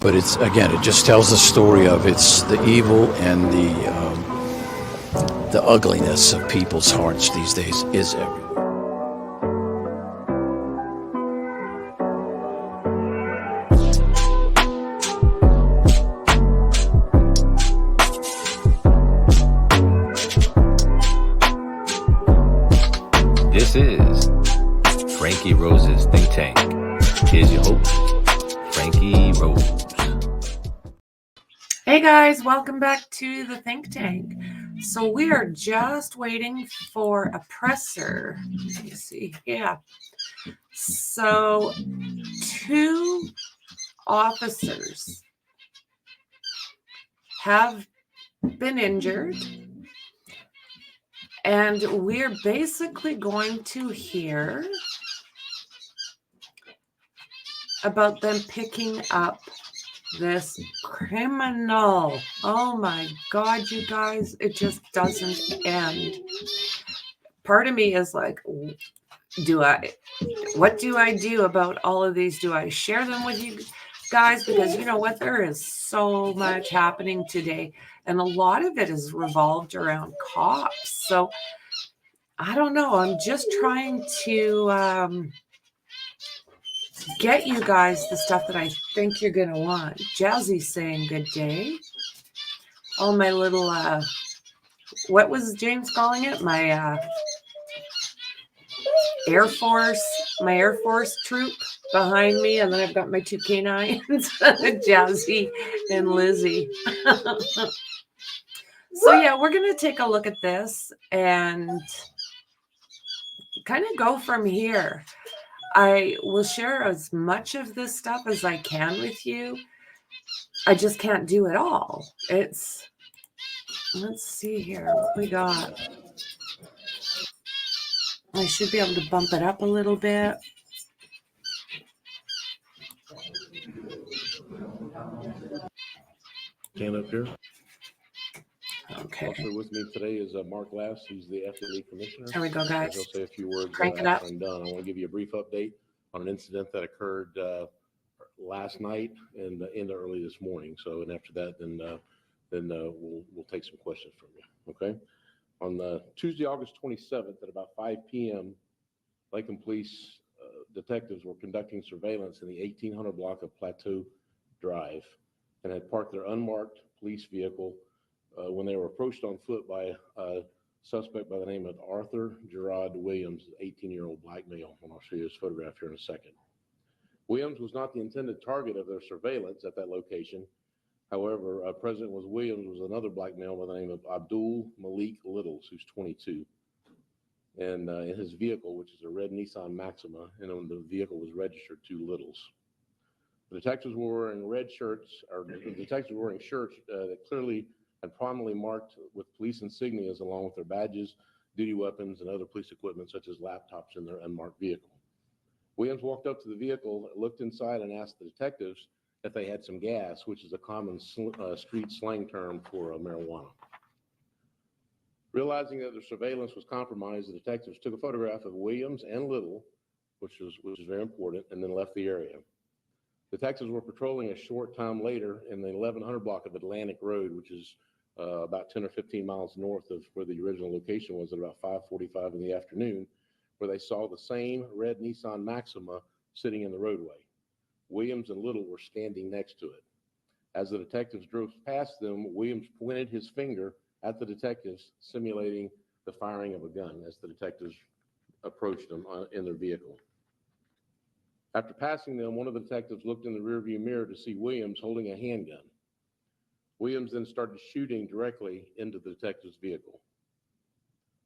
But it's, again, it just tells the story of it's the evil and the ugliness of people's hearts these days is everywhere. This is Frankie Rose's Think Tank. Here's your host, Frankie Rose. Hey guys, welcome back to the Think Tank. So we are just waiting for a presser. Let me see. Yeah. So 2 officers have been injured, and we're basically going to hear about them picking up this criminal. Oh my God, you guys, it just doesn't end. Part of me is like, what do I do about all of these? Do I share them with you guys? Because you know what, there is so much happening today, and a lot of it is revolved around cops. So I don't know. I'm just trying to get you guys the stuff that I think you're going to want. Jazzy's saying good day. Oh, my little, what was James calling it? My Air Force troop behind me. And then I've got my 2 canines, Jazzy and Lizzie. So yeah, we're going to take a look at this and kind of go from here. I will share as much of this stuff as I can with you. I just can't do it all. Let's see here what we got. I should be able to bump it up a little bit. Stand up here. Okay. Also with me today is Mark Lass. He's the FLE commissioner. There we go, guys. He'll say a few words Crank it after up. I'm done. I want to give you a brief update on an incident that occurred last night and into early this morning. So, and after that, then we'll take some questions from you. Okay. On Tuesday, August 27th at about 5 p.m., Lakeland police detectives were conducting surveillance in the 1800 block of Plateau Drive and had parked their unmarked police vehicle when they were approached on foot by a suspect by the name of Arthur Gerard Williams, 18-year-old black male. And I'll show you his photograph here in a second. Williams was not the intended target of their surveillance at that location. However, present was Williams was another black male by the name of Abdul Malik Littles, who's 22. And in his vehicle, which is a red Nissan Maxima, and the vehicle was registered to Littles. The detectives were wearing red shirts, or the detectives were wearing shirts that clearly and prominently marked with police insignias along with their badges, duty weapons, and other police equipment such as laptops in their unmarked vehicle. Williams walked up to the vehicle, looked inside, and asked the detectives if they had some gas, which is a common street slang term for marijuana. Realizing that their surveillance was compromised, the detectives took a photograph of Williams and Little, which is very important, and then left the area. Detectives were patrolling a short time later in the 1100 block of Atlantic Road, which is about 10 or 15 miles north of where the original location was at about 5:45 in the afternoon, where they saw the same red Nissan Maxima sitting in the roadway. Williams and Little were standing next to it. As the detectives drove past them, Williams pointed his finger at the detectives, simulating the firing of a gun as the detectives approached them in their vehicle. After passing them, one of the detectives looked in the rearview mirror to see Williams holding a handgun. Williams then started shooting directly into the detective's vehicle.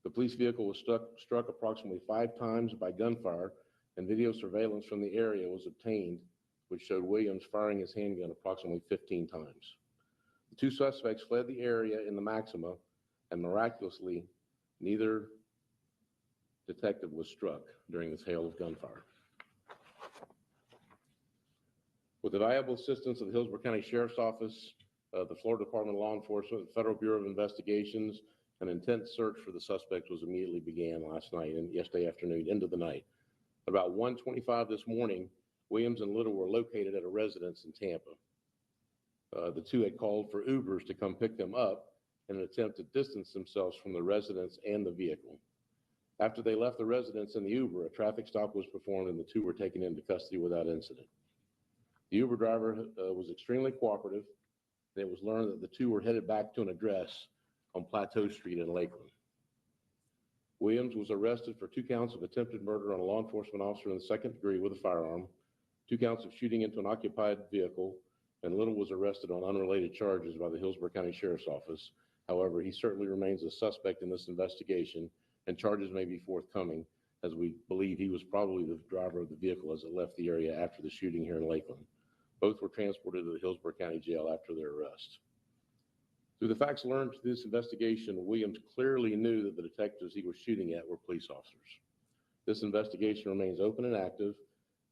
The police vehicle was struck approximately 5 times by gunfire, and video surveillance from the area was obtained, which showed Williams firing his handgun approximately 15 times. The 2 suspects fled the area in the Maxima, and miraculously, neither detective was struck during this hail of gunfire. With the valuable assistance of the Hillsborough County Sheriff's Office, the Florida Department of Law Enforcement, the Federal Bureau of Investigations, an intense search for the suspect was immediately began last night and yesterday afternoon into the night. About 1:25 this morning, Williams and Little were located at a residence in Tampa. The two had called for Ubers to come pick them up in an attempt to distance themselves from the residents and the vehicle. After they left the residence in the Uber, a traffic stop was performed and the two were taken into custody without incident. The Uber driver was extremely cooperative. It was learned that the two were headed back to an address on Plateau Street in Lakeland. Williams was arrested for 2 counts of attempted murder on a law enforcement officer in the 2nd degree with a firearm, 2 counts of shooting into an occupied vehicle, and Little was arrested on unrelated charges by the Hillsborough County Sheriff's Office. However, he certainly remains a suspect in this investigation, and charges may be forthcoming, as we believe he was probably the driver of the vehicle as it left the area after the shooting here in Lakeland. Both were transported to the Hillsborough County Jail after their arrest. Through the facts learned through this investigation, Williams clearly knew that the detectives he was shooting at were police officers. This investigation remains open and active,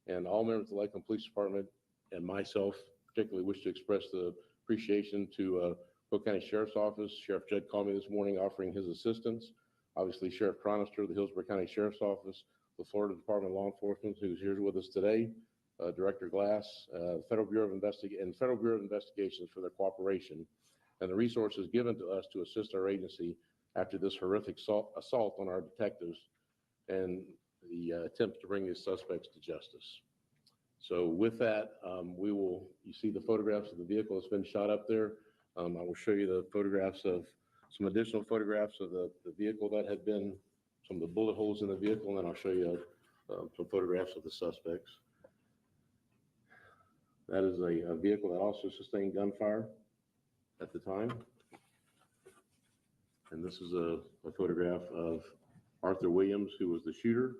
and all members of the Lakeland Police Department and myself particularly wish to express the appreciation to Polk County Sheriff's Office. Sheriff Judd called me this morning offering his assistance. Obviously, Sheriff Cronister, the Hillsborough County Sheriff's Office, the Florida Department of Law Enforcement, who's here with us today, Director Glass, Federal Bureau of Investigations for their cooperation and the resources given to us to assist our agency after this horrific assault on our detectives and the attempt to bring these suspects to justice. So with that, you see the photographs of the vehicle that's been shot up there. I will show you the photographs of some additional photographs of the vehicle that had been, some of the bullet holes in the vehicle, and then I'll show you some photographs of the suspects. That is a vehicle that also sustained gunfire at the time. And this is a photograph of Arthur Williams, who was the shooter,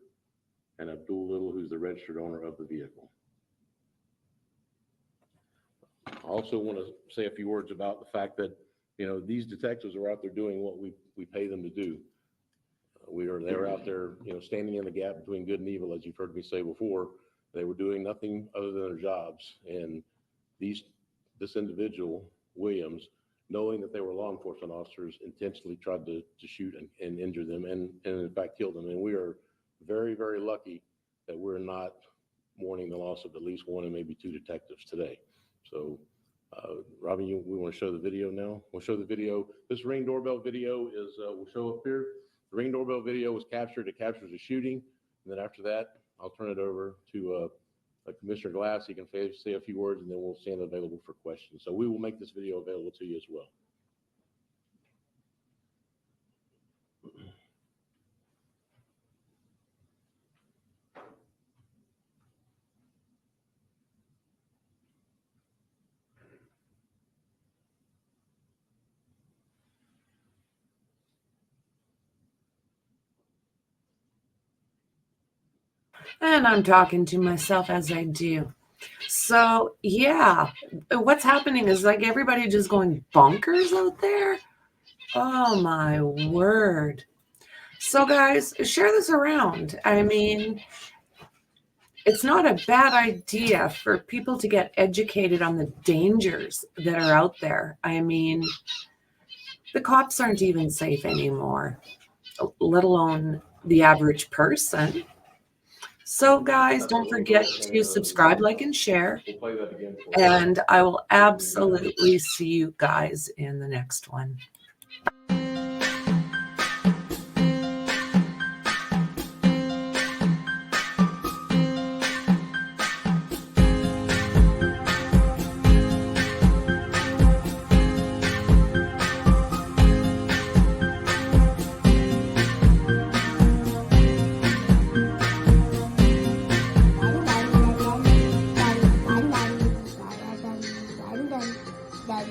and Abdul Little, who's the registered owner of the vehicle. I also want to say a few words about the fact that, you know, these detectives are out there doing what we pay them to do. They're out there, you know, standing in the gap between good and evil, as you've heard me say before. They were doing nothing other than their jobs. And this individual, Williams, knowing that they were law enforcement officers, intentionally tried to shoot and injure them and in fact kill them. And we are very, very lucky that we're not mourning the loss of at least 1 and maybe 2 detectives today. So, Robin, we want to show the video now? We'll show the video. This Ring doorbell video will show up here. The Ring doorbell video was captured. It captures a shooting. And then after that, I'll turn it over to Commissioner Glass. He can say a few words, and then we'll stand available for questions. So we will make this video available to you as well. And I'm talking to myself as I do. So, yeah, what's happening is like everybody just going bonkers out there. Oh, my word. So, guys, share this around. I mean, it's not a bad idea for people to get educated on the dangers that are out there. I mean, the cops aren't even safe anymore, let alone the average person. So, guys, don't forget to subscribe, like, and share. And I will absolutely see you guys in the next one.